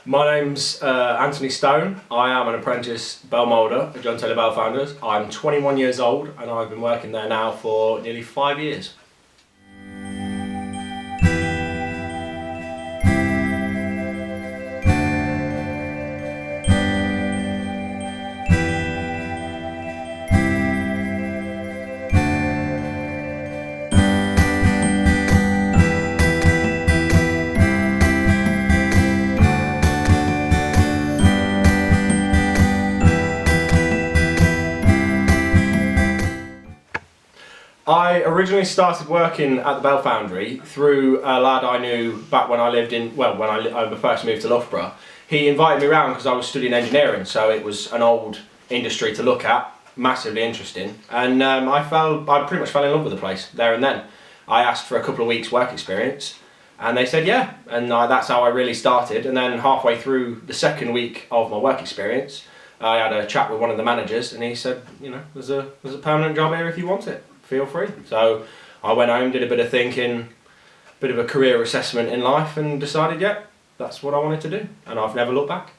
My name's Anthony Stone. I am an apprentice bell moulder at John Taylor Bell Founders. I'm 21 years old and I've been working there now for nearly 5 years. I originally started working at the Bell Foundry through a lad I knew back when I lived in, well, when I first moved to Loughborough. He invited me around because I was studying engineering, so it was an old industry to look at, massively interesting, and I pretty much fell in love with the place there and then. I asked for a couple of weeks work experience and they said yeah, and that's how I really started. And then halfway through the second week of my work experience, I had a chat with one of the managers and he said, you know, there's a permanent job here if you want it. Feel free. So I went home, did a bit of thinking, bit of a career assessment in life and decided, yeah, that's what I wanted to do, and I've never looked back.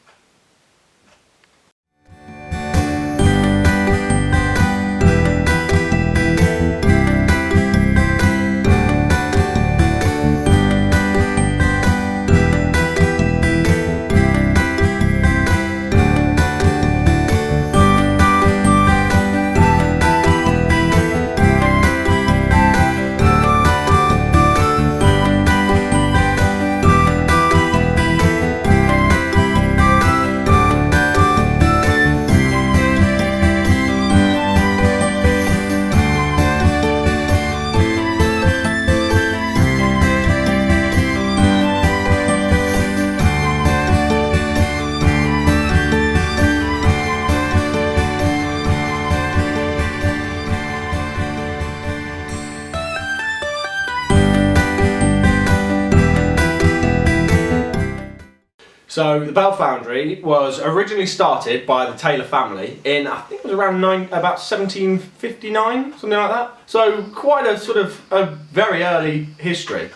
So the Bell Foundry was originally started by the Taylor family in, I think it was around about 1759, something like that. So quite a sort of a very early history.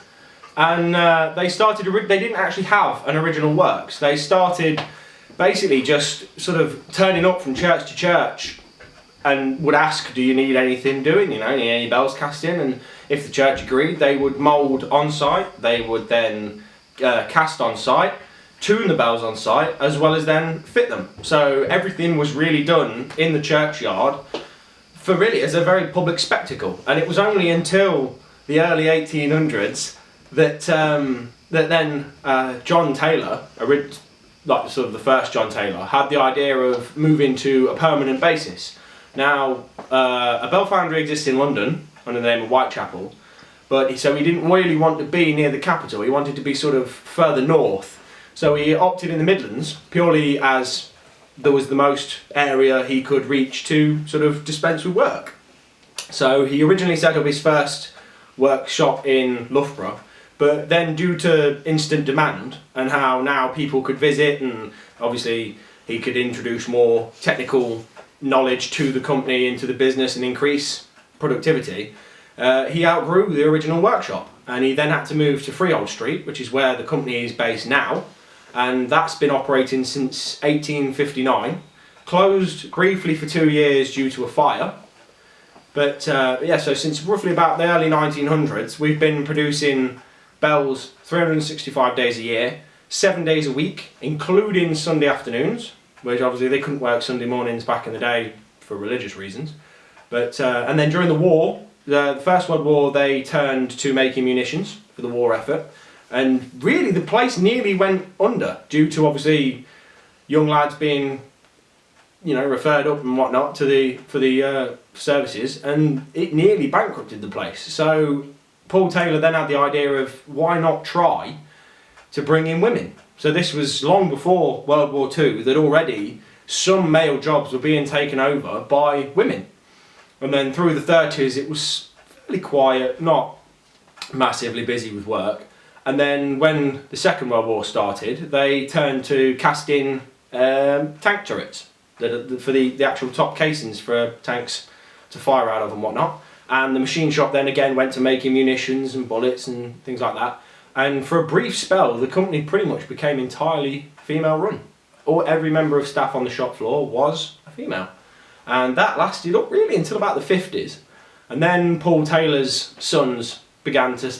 And they didn't actually have an original works. They started basically just sort of turning up from church to church and would ask, do you need anything doing, you know, need any bells cast in? And if the church agreed, they would mould on site. They would then cast on site, tune the bells on site, as well as then fit them. So everything was really done in the churchyard for really as a very public spectacle. And it was only until the early 1800s that then John Taylor, like sort of the first John Taylor, had the idea of moving to a permanent basis. Now, a bell foundry exists in London under the name of Whitechapel, but so he didn't really want to be near the capital. He wanted to be sort of further north. So he opted in the Midlands purely as there was the most area he could reach to sort of dispense with work. So he originally set up his first workshop in Loughborough, but then due to instant demand and how now people could visit, and obviously he could introduce more technical knowledge to the company, into the business, and increase productivity, he outgrew the original workshop, and he then had to move to Freehold Street, which is where the company is based now. And that's been operating since 1859, closed briefly for 2 years due to a fire. But yeah, so since roughly about the early 1900s, we've been producing bells 365 days a year, 7 days a week, including Sunday afternoons, which obviously they couldn't work Sunday mornings back in the day for religious reasons. But and then during the war, the First World War, they turned to making munitions for the war effort. And really the place nearly went under due to obviously young lads being, you know, referred up and whatnot for the services, and it nearly bankrupted the place. So Paul Taylor then had the idea of why not try to bring in women. So this was long before World War II, that already some male jobs were being taken over by women. And then through the 30s it was fairly quiet, not massively busy with work. And then when the Second World War started, they turned to casting tank turrets for the actual top casings for tanks to fire out of and whatnot. And the machine shop then again went to making munitions and bullets and things like that. And for a brief spell, the company pretty much became entirely female run. Every member of staff on the shop floor was a female. And that lasted up really until about the 50s. And then Paul Taylor's sons began to,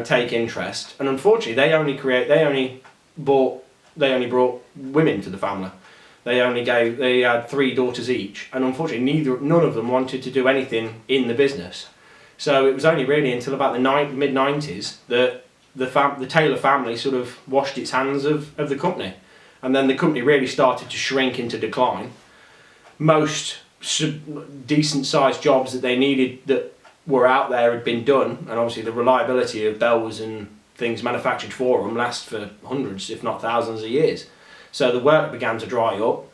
take interest. And unfortunately, they only brought women to the family. They had 3 daughters each, and unfortunately none of them wanted to do anything in the business. So it was only really until about the mid-90s that the Taylor family sort of washed its hands of the company. And then the company really started to shrink into decline. Most decent sized jobs that they needed that were out there had been done, and obviously the reliability of bells and things manufactured for them last for hundreds if not thousands of years. So the work began to dry up,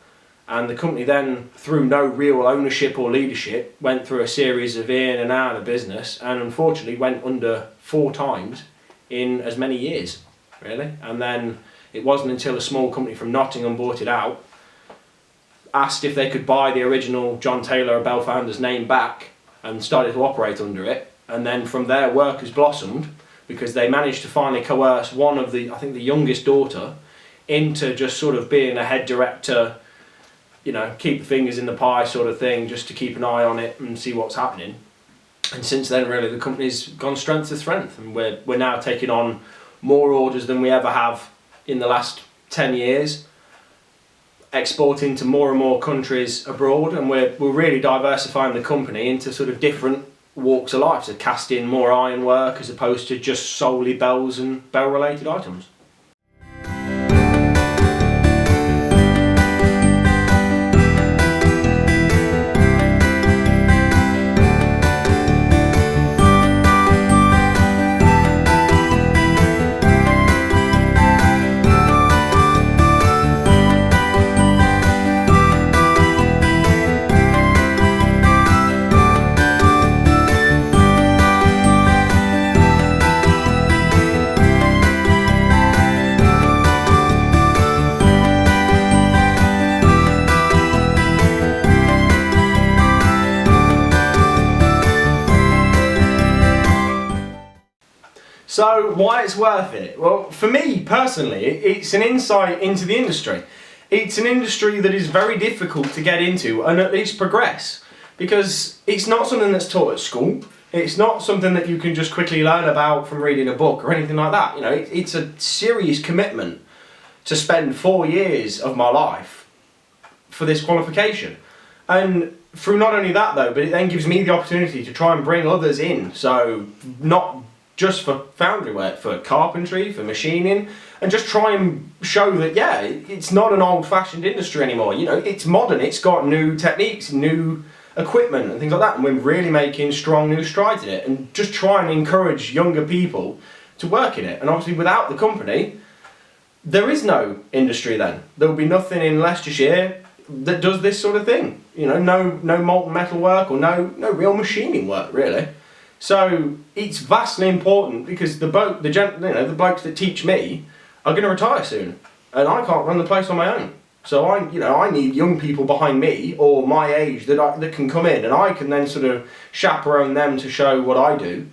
and the company then, through no real ownership or leadership, went through a series of in and out of business, and unfortunately went under 4 times in as many years, really. And then it wasn't until a small company from Nottingham bought it out, asked if they could buy the original John Taylor Bell Founder's name back, and started to operate under it. And then from there work has blossomed, because they managed to finally coerce one of the youngest daughter into just sort of being a head director, keep the fingers in the pie sort of thing, just to keep an eye on it and see what's happening. And since then, really, the company's gone strength to strength, and we're now taking on more orders than we ever have in the last 10 years, exporting to more and more countries abroad, and we're really diversifying the company into sort of different walks of life, so casting more ironwork as opposed to just solely bells and bell-related items. So why it's worth it? Well, for me personally, it's an insight into the industry. It's an industry that is very difficult to get into and at least progress, because it's not something that's taught at school. It's not something that you can just quickly learn about from reading a book or anything like that. It's a serious commitment to spend 4 years of my life for this qualification. And through not only that though, but it then gives me the opportunity to try and bring others in. So not just for foundry work, for carpentry, for machining, and just try and show that, yeah, it's not an old-fashioned industry anymore. It's modern, it's got new techniques, new equipment and things like that, and we're really making strong new strides in it, and just try and encourage younger people to work in it. And obviously without the company, there is no industry then. There will be nothing in Leicestershire that does this sort of thing. No molten metal work, or no real machining work, really. So it's vastly important, because the blokes that teach me are going to retire soon, and I can't run the place on my own. So I need young people behind me, or my age, that can come in, and I can then sort of chaperone them to show what I do,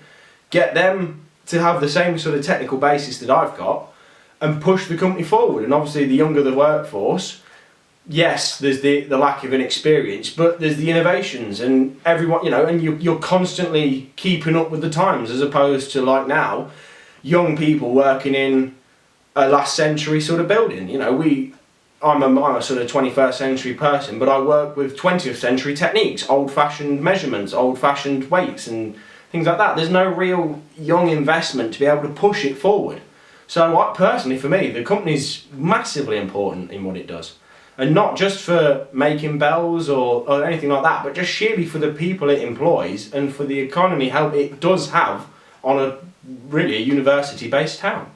get them to have the same sort of technical basis that I've got, and push the company forward. And obviously the younger the workforce, yes, there's the lack of inexperience, but there's the innovations, and everyone, and you're constantly keeping up with the times, as opposed to like now, young people working in a last century sort of building. I'm a sort of 21st century person, but I work with 20th century techniques, old-fashioned measurements, old-fashioned weights and things like that. There's no real young investment to be able to push it forward. So personally, for me, the company's massively important in what it does. And not just for making bells or anything like that, but just sheerly for the people it employs and for the economy help it does have on a really university-based town.